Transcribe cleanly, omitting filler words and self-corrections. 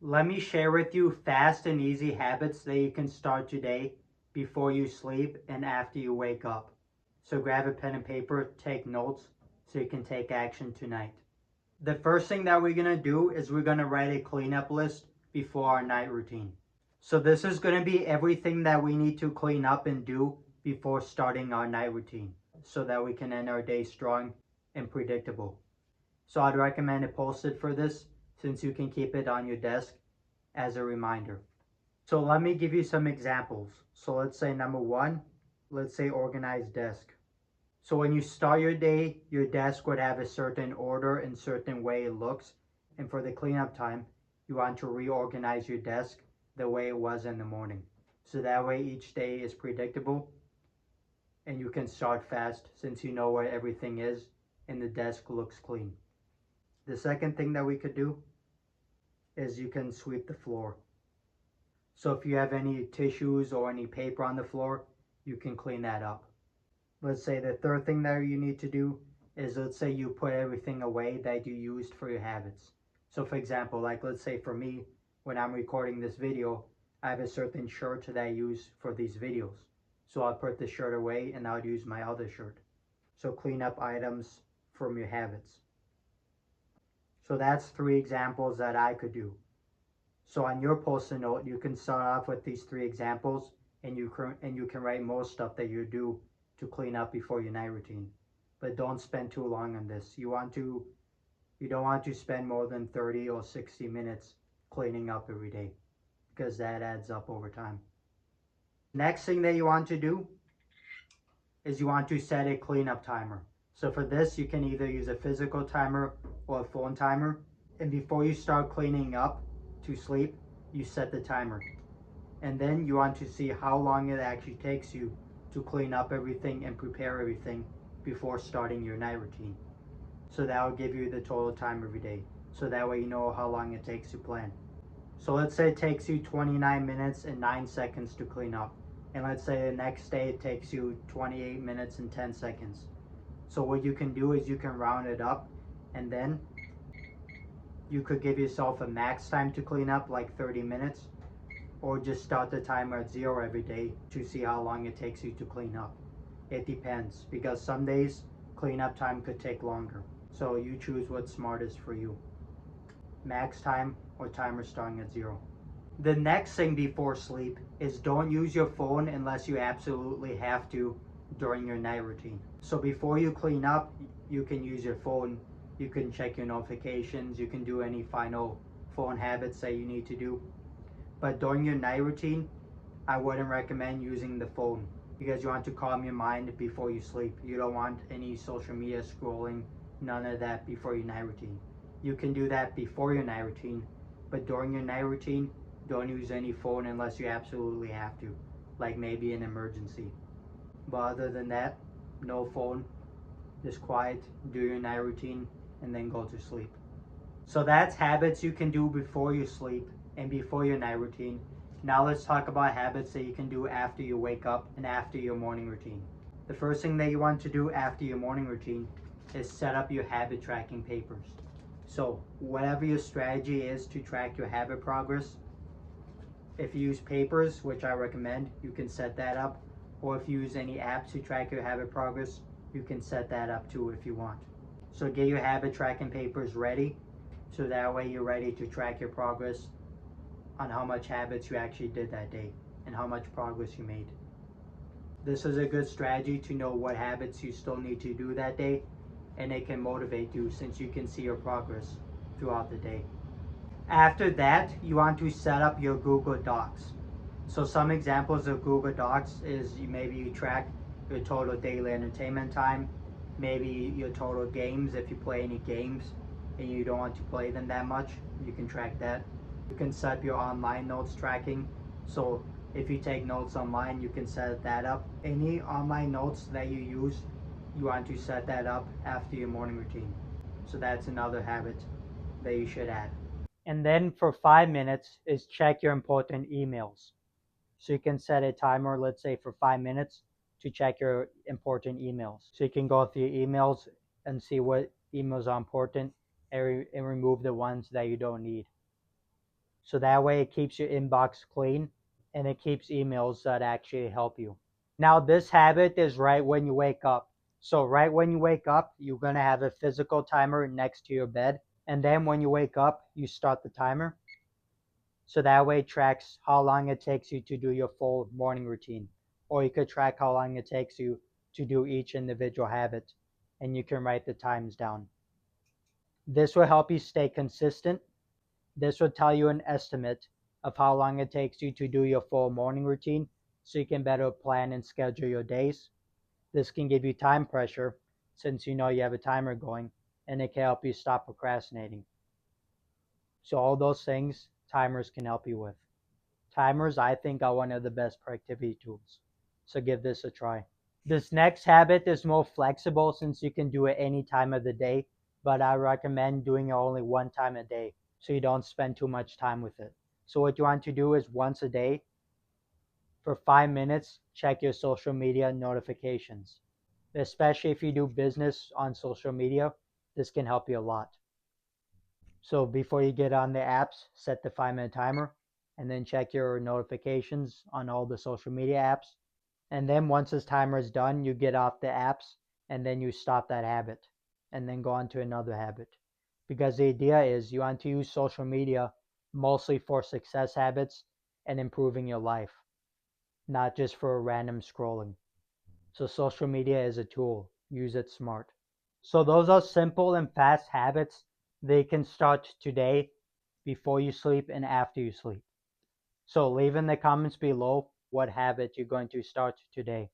Let me share with you fast and easy habits that you can start today before you sleep and after you wake up. So grab a pen and paper, take notes so you can take action tonight. The first thing that we're going to do is we're going to write a cleanup list before our night routine. So this is going to be everything that we need to clean up and do before starting our night routine so that we can end our day strong and predictable. So I'd recommend a post-it for this since you can keep it on your desk as a reminder. So let me give you some examples. So let's say number one, let's say organized desk. So when you start your day, your desk would have a certain order and certain way it looks. And for the cleanup time, you want to reorganize your desk the way it was in the morning. So that way each day is predictable and you can start fast since you know where everything is and the desk looks clean. The second thing that we could do is you can sweep the floor. So if you have any tissues or any paper on the floor, you can clean that up. Let's say the third thing that you need to do is, let's say you put everything away that you used for your habits. So for example, like let's say for me, when I'm recording this video, I have a certain shirt that I use for these videos. So I'll put the shirt away and I'll use my other shirt. So clean up items from your habits. So that's three examples that I could do. So on your post-it note, you can start off with these three examples and you can write most stuff that you do to clean up before your night routine. But don't spend too long on this. You don't want to spend more than 30 or 60 minutes cleaning up every day because that adds up over time. Next thing that you want to do is you want to set a cleanup timer. So for this, you can either use a physical timer or a phone timer. And before you start cleaning up to sleep, you set the timer. And then you want to see how long it actually takes you to clean up everything and prepare everything before starting your night routine. So that will give you the total time every day. So that way you know how long it takes to plan. So let's say it takes you 29 minutes and 9 seconds to clean up. And let's say the next day it takes you 28 minutes and 10 seconds. So what you can do is you can round it up and then you could give yourself a max time to clean up, like 30 minutes, or just start the timer at 0 every day to see how long it takes you to clean up. It depends because some days cleanup time could take longer. So you choose what's smartest for you. Max time or timer starting at 0. The next thing before sleep is don't use your phone unless you absolutely have to during your night routine. So before you clean up, you can use your phone. You can check your notifications. You can do any final phone habits that you need to do. But during your night routine, I wouldn't recommend using the phone because you want to calm your mind before you sleep. You don't want any social media scrolling, none of that before your night routine. You can do that before your night routine, but during your night routine, don't use any phone unless you absolutely have to, like maybe an emergency. But other than that, no phone, just quiet, do your night routine, and then go to sleep. So that's habits you can do before you sleep and before your night routine. Now let's talk about habits that you can do after you wake up and after your morning routine. The first thing that you want to do after your morning routine is set up your habit tracking papers. So whatever your strategy is to track your habit progress, if you use papers, which I recommend, you can set that up. Or if you use any apps to track your habit progress, you can set that up too if you want. So get your habit tracking papers ready so that way you're ready to track your progress on how much habits you actually did that day and how much progress you made. This is a good strategy to know what habits you still need to do that day, and it can motivate you since you can see your progress throughout the day. After that, you want to set up your Google Docs. So some examples of Google Docs is maybe you track your total daily entertainment time, maybe your total games if you play any games and you don't want to play them that much, you can track that. You can set up your online notes tracking. So if you take notes online, you can set that up. Any online notes that you use, you want to set that up after your morning routine. So that's another habit that you should add. And then for 5 minutes is check your important emails. So you can set a timer, let's say for 5 minutes, to check your important emails. So you can go through your emails and see what emails are important and remove the ones that you don't need. So that way it keeps your inbox clean and it keeps emails that actually help you. Now, this habit is right when you wake up. So, right when you wake up, you're going to have a physical timer next to your bed. And then when you wake up, you start the timer. So that way it tracks how long it takes you to do your full morning routine. Or you could track how long it takes you to do each individual habit. And you can write the times down. This will help you stay consistent. This will tell you an estimate of how long it takes you to do your full morning routine so you can better plan and schedule your days. This can give you time pressure since you know you have a timer going, and it can help you stop procrastinating. So, all those things timers can help you with. Timers, I think, are one of the best productivity tools. So, give this a try. This next habit is more flexible since you can do it any time of the day, but I recommend doing it only one time a day so you don't spend too much time with it. So, what you want to do is once a day, for 5 minutes, check your social media notifications. Especially if you do business on social media, this can help you a lot. So, before you get on the apps, set the 5 minute timer and then check your notifications on all the social media apps. And then once this timer is done, you get off the apps and then you stop that habit and then go on to another habit. Because the idea is you want to use social media mostly for success habits and improving your life, not just for random scrolling. So social media is a tool. Use it smart. So those are simple and fast habits they can start today before you sleep and after you sleep. So leave in the comments below what habit you're going to start today.